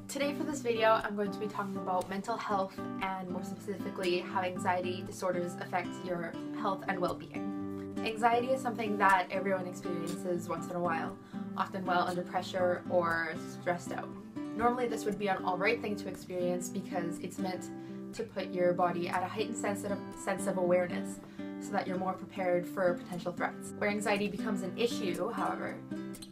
Today for this video, I'm going to be talking about mental health and more specifically how anxiety disorders affect your health and well-being. Anxiety is something that everyone experiences once in a while, often while under pressure or stressed out. Normally this would be an alright thing to experience because it's meant to put your body at a heightened sense of awareness so that you're more prepared for potential threats. Where anxiety becomes an issue, however,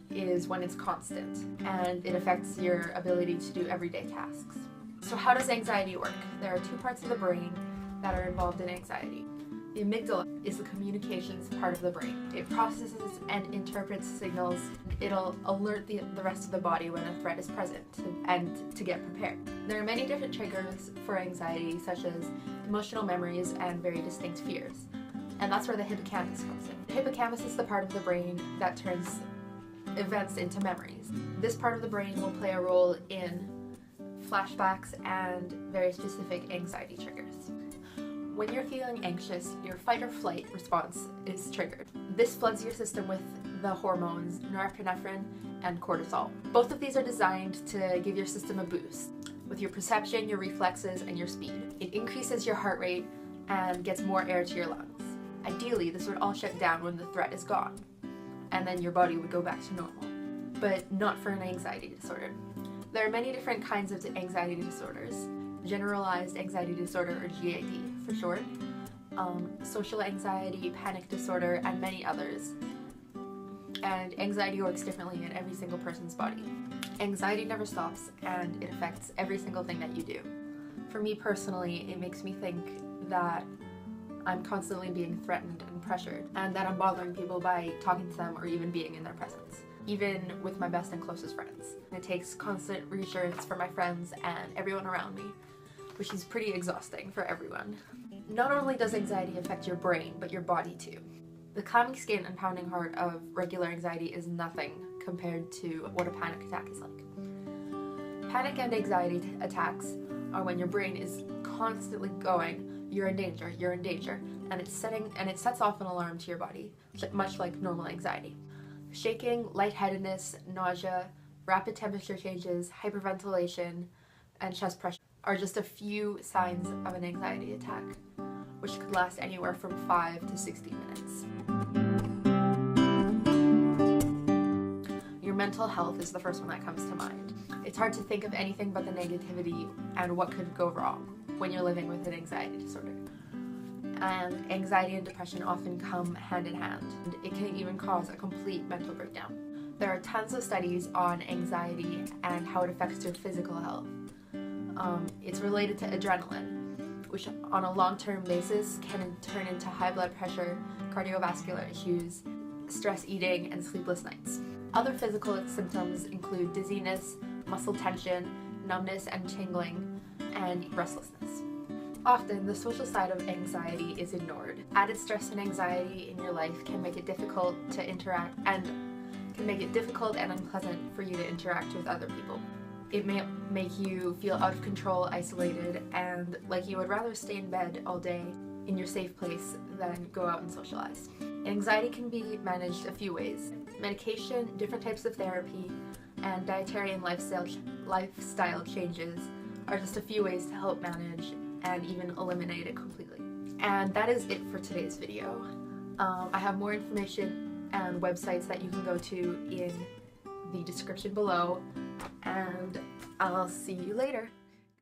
is when it's constant and it affects your ability to do everyday tasks. So how does anxiety work? There are two parts of the brain that are involved in anxiety. The amygdala is the communications part of the brain. It processes and interprets signals. It'll alert the rest of the body when a threat is present and to get prepared. There are many different triggers for anxiety, such as emotional memories and very distinct fears. And that's where the hippocampus comes in. The hippocampus is the part of the brain that turns events into memories. This part of the brain will play a role in flashbacks and very specific anxiety triggers. When you're feeling anxious, your fight or flight response is triggered. This floods your system with the hormones norepinephrine and cortisol. Both of these are designed to give your system a boost with your perception, your reflexes, and your speed. It increases your heart rate and gets more air to your lungs. Ideally, this would all shut down when the threat is gone, and then your body would go back to normal, but not for an anxiety disorder. There are many different kinds of anxiety disorders. Generalized anxiety disorder, or GAD for short, social anxiety, panic disorder, and many others. And anxiety works differently in every single person's body. Anxiety never stops, and it affects every single thing that you do. For me personally, it makes me think that I'm constantly being threatened and pressured, and that I'm bothering people by talking to them or even being in their presence, even with my best and closest friends. It takes constant reassurance for my friends and everyone around me, which is pretty exhausting for everyone. Not only does anxiety affect your brain, but your body too. The calming skin and pounding heart of regular anxiety is nothing compared to what a panic attack is like. Panic and anxiety attacks are when your brain is constantly going, you're in danger, and it sets off an alarm to your body, much like normal anxiety. Shaking, lightheadedness, nausea, rapid temperature changes, hyperventilation, and chest pressure are just a few signs of an anxiety attack, which could last anywhere from 5 to 60 minutes. Your mental health is the first one that comes to mind. It's hard to think of anything but the negativity and what could go wrong when you're living with an anxiety disorder. And anxiety and depression often come hand in hand, and it can even cause a complete mental breakdown. There are tons of studies on anxiety and how it affects your physical health. It's related to adrenaline, which on a long-term basis can turn into high blood pressure, cardiovascular issues, stress eating, and sleepless nights. Other physical symptoms include dizziness, muscle tension, numbness and tingling, and restlessness. Often, the social side of anxiety is ignored. Added stress and anxiety in your life can make it difficult to interact and unpleasant for you to interact with other people. It may make you feel out of control, isolated, and like you would rather stay in bed all day in your safe place than go out and socialize. Anxiety can be managed a few ways. Medication, different types of therapy, and dietary and lifestyle changes are just a few ways to help manage and even eliminate it completely. And that is it for today's video. I have more information and websites that you can go to in the description below, and I'll see you later.